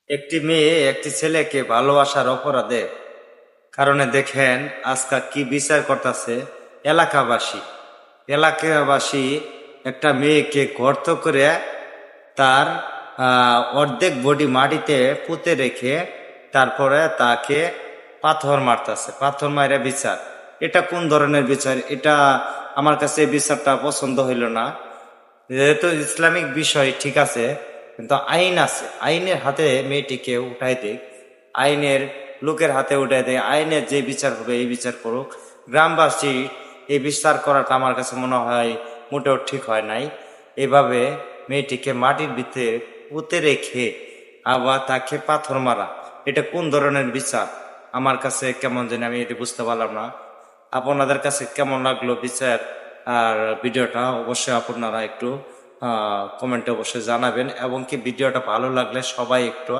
একটি মেয়ে একটি ছেলেকে ভালোবাসার অপরাধে কারণে দেখেন আজকাল কি বিচার করতেছে এলাকাবাসী। এলাকাবাসী একটা মেয়েকে গর্ত করে তার অর্ধেক বডি মাটিতে পুঁতে রেখে তারপরে তাকে পাথর মারতেছে, পাথর মারে বিচার। এটা কোন ধরনের বিচার? এটা আমার কাছে এই বিচারটা পছন্দ হইল না। যেহেতু ইসলামিক বিষয় ঠিক আছে, কিন্তু আইন আছে, আইনের হাতে মেয়েটিকে উঠাই দেয়, আইনের লোকের হাতে উঠাই দেয়, আইনের যে বিচার হবে এই বিচার করুক। গ্রামবাসী এই বিচার করাটা আমার কাছে মনে হয় মোটেও ঠিক হয় নাই। এভাবে মেয়েটিকে মাটির ভিতরে পুঁতে রেখে আবার তাকে পাথর মারা, এটা কোন ধরনের বিচার? আমার কাছে কেমন জানি, আমি এটি বুঝতে পারলাম না। আপনাদের কাছে কেমন লাগলো বিচার আর ভিডিওটা অবশ্যই আপনারা একটু কমেন্টে অবশ্যই জানাবেন, এবং কি ভিডিওটা ভালো লাগলে সবাই একটু